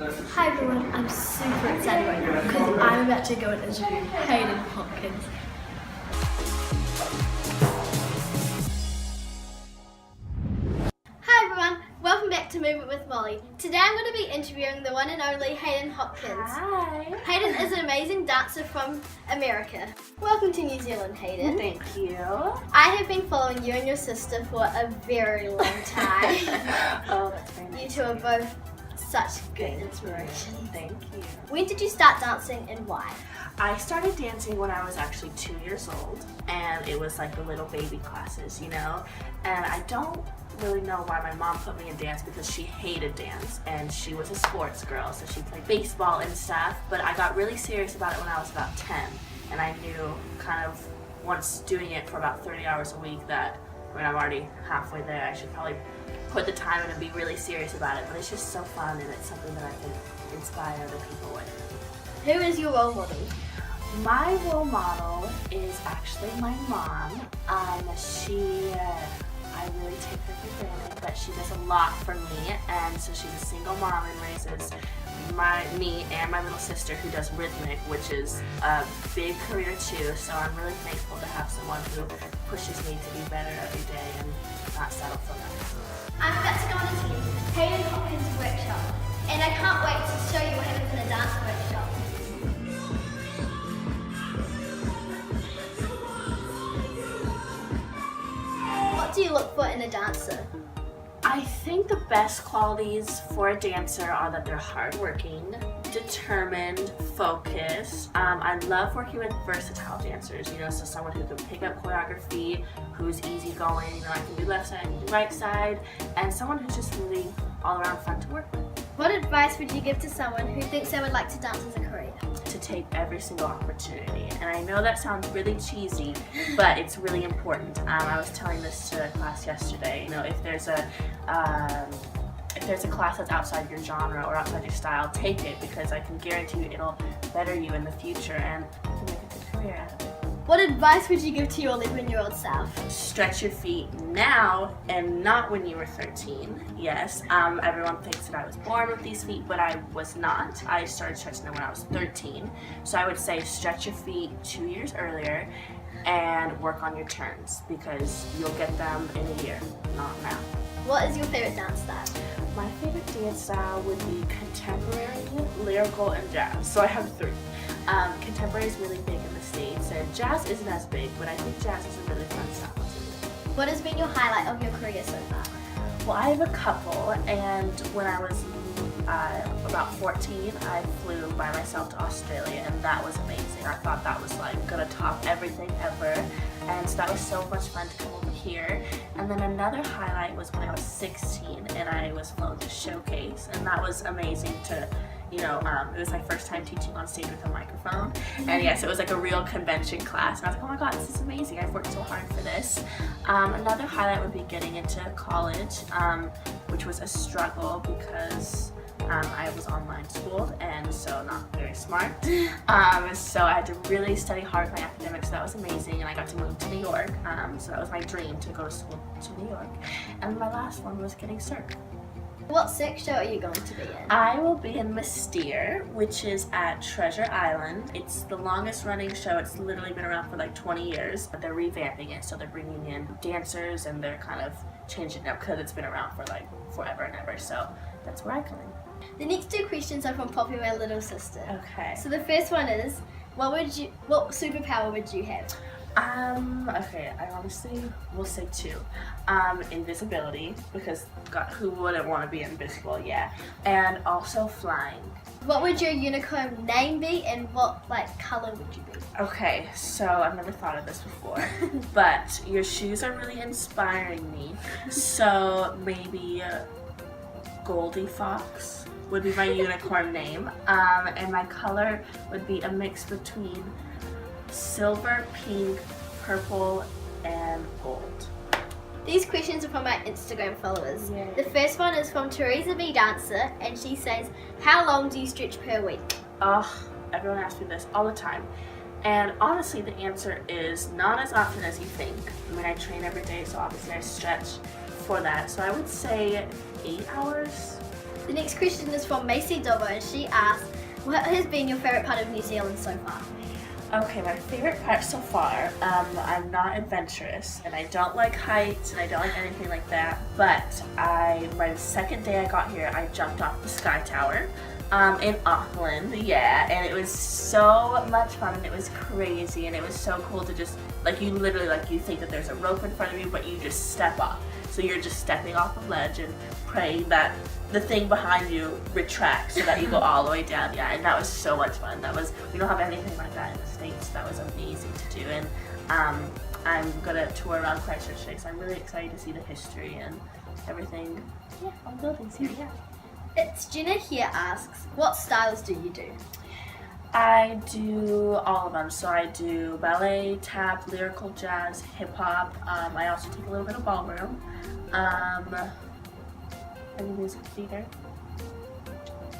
Hi everyone, I'm super excited right now because I'm about to go and interview Hayden Hopkins. Hi everyone, welcome back to Movement with Molly. Today I'm going to be interviewing the one and only Hayden Hopkins. Hi. Hayden is an amazing dancer from America. Welcome to New Zealand, Hayden. Thank you. I have been following you and your sister for a very long time. Oh, that's very nice. You two are both such good inspiration. Thank you. When did you start dancing and why? I started dancing when I was actually 2 years old, and it was like the little baby classes, you know? And I don't really know why my mom put me in dance because she hated dance, and she was a sports girl, so she played baseball and stuff, but I got really serious about it when I was about 10, and I knew kind of once doing it for about 30 hours a week that when I'm already halfway there, I should probably put the time in and be really serious about it, but it's just so fun and it's something that I can inspire other people with. Who is your role model? My role model is actually my mom. I really take her for granted, but she does a lot for me, and so she's a single mom and raises me and my little sister who does rhythmic, which is a big career too, so I'm really thankful to have someone who pushes me to be better every day and not settle for less. I'm about to go on a team, Hayden Hopkins workshop, and I can't wait to show you what happens in a dance workshop. What do you look for in a dancer? I think the best qualities for a dancer are that they're hardworking, determined, focused. I love working with versatile dancers, you know, so someone who can pick up choreography, who's easygoing, you know, I can do left side, I can do right side, and someone who's just really all around fun to work with. What advice would you give to someone who thinks they would like to dance as a career? To take every single opportunity, and I know that sounds really cheesy, but it's really important. I was telling this to a class yesterday. You know, if there's a class that's outside your genre or outside your style, take it, because I can guarantee you it'll better you in the future and you can make a good career out of it. What advice would you give to your 11-year-old self? Stretch your feet now and not when you were 13. Yes, everyone thinks that I was born with these feet, but I was not. I started stretching them when I was 13. So I would say stretch your feet 2 years earlier and work on your turns, because you'll get them in a year, not now. What is your favorite dance style? My favorite dance style would be contemporary, lyrical, and jazz. So I have three. Contemporary is really big in the States, and jazz isn't as big, but I think jazz is a really fun style too. What has been your highlight of your career so far? Well, I have a couple, and when I was about 14, I flew by myself to Australia, and that was amazing. I thought that was like gonna top everything ever, and so that was so much fun to come over here. And then another highlight was when I was 16, and I was flown to Showcase, and that was amazing to, you know, it was my first time teaching on stage with a microphone, and yes, it was like a real convention class, and I was like, oh my god, this is amazing, I've worked so hard for this. Another highlight would be getting into college, which was a struggle because I was online schooled and so not very smart. So I had to really study hard with my academics, so that was amazing, and I got to move to New York, so that was my dream, to go to school to New York. And my last one was getting Cirque. What Cirque show are you going to be in? I will be in Mystere, which is at Treasure Island. It's the longest running show. It's literally been around for like 20 years, but they're revamping it, so they're bringing in dancers and they're kind of changing it up because it's been around for like forever and ever, so that's where I come in. The next two questions are from Poppy, my little sister. Okay. So the first one is, what superpower would you have? Okay, I honestly will say two. Invisibility, because God, who wouldn't want to be invisible, yeah. And also flying. What would your unicorn name be, and what color would you be? Okay, so I've never thought of this before, but your shoes are really inspiring me. So maybe Goldie Fox would be my unicorn name, and my color would be a mix between silver, pink, purple, and gold. These questions are from my Instagram followers. Yay. The first one is from Teresa B. Dancer, and she says, how long do you stretch per week? Everyone asks me this all the time. And honestly, the answer is not as often as you think. I mean, I train every day, so obviously I stretch for that. So I would say 8 hours. The next question is from Macy Dobbo, and she asks, what has been your favourite part of New Zealand so far? Okay, my favorite part so far, I'm not adventurous, and I don't like heights, and I don't like anything like that, but my second day I got here, I jumped off the Sky Tower in Auckland, yeah, and it was so much fun, and it was crazy, and it was so cool to just, like, you literally, like, you think that there's a rope in front of you, but you just step off. So you're just stepping off a ledge and praying that the thing behind you retracts so that you go all the way down. Yeah, and that was so much fun. We don't have anything like that in the States. That was amazing to do. And I'm gonna tour around Christchurch today, so I'm really excited to see the history and everything. Yeah, on the buildings here, yeah. It's Jenna here asks, what styles do you do? I do all of them. So I do ballet, tap, lyrical jazz, hip hop. I also take a little bit of ballroom. I do music theater.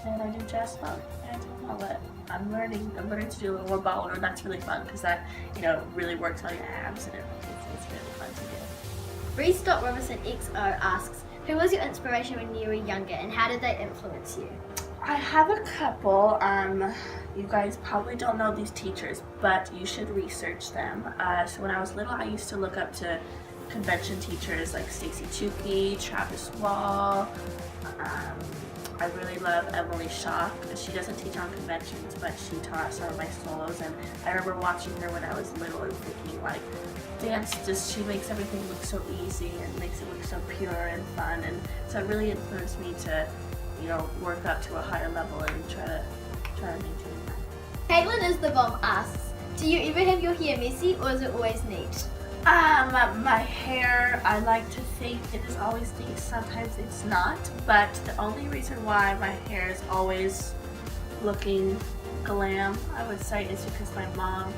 And I do jazz funk. And all that. I'm learning to do a little more ballroom. That's really fun because that, really works on your abs and everything. So it's really fun to do. Reese.Robertson XO asks, who was your inspiration when you were younger and how did they influence you? I have a couple. You guys probably don't know these teachers, but you should research them. So when I was little, I used to look up to convention teachers like Stacey Tukey, Travis Wall. I really love Emily Shock. She doesn't teach on conventions, but she taught some of my solos, and I remember watching her when I was little and thinking, like, dance she makes everything look so easy and makes it look so pure and fun, and so it really influenced me to work up to a higher level and try to maintain that. Caitlin is the bomb asks, do you ever have your hair messy or is it always neat? My hair, I like to think it is always neat. Sometimes it's not, but the only reason why my hair is always looking glam, I would say, is because my mom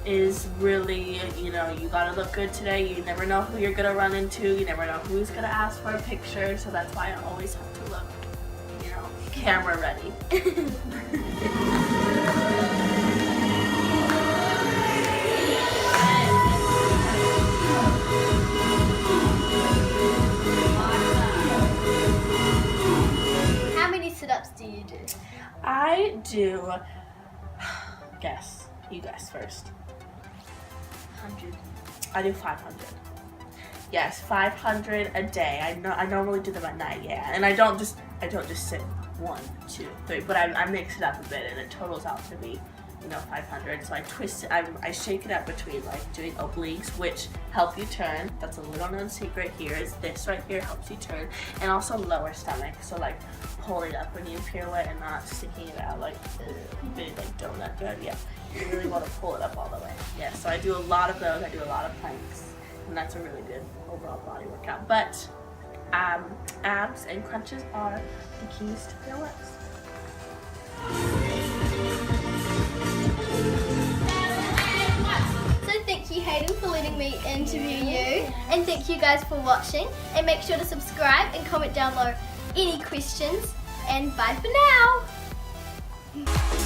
is really, you gotta look good today. You never know who you're gonna run into. You never know who's gonna ask for a picture, so that's why I always have to look, camera ready. How many sit-ups do you do? I do, guess. You guess first. 100. I do 500. Yes, 500 a day. I normally do them at night, yeah. And I don't just sit 1, 2, 3, but I mix it up a bit and it totals out to be, 500. So I twist it, I shake it up between like doing obliques, which help you turn. That's a little known secret here, is this right here helps you turn. And also lower stomach, so like pulling up when you pirouette and not sticking it out like big like donut good. Yeah, you really want to pull it up all the way. Yeah, so I do a lot of those. I do a lot of planks, and that's a really good overall body workout. But abs and crunches are the keys to pirouettes. So thank you, Hayden, for letting me interview you, and thank you guys for watching, and make sure to subscribe and comment down below any questions, and bye for now.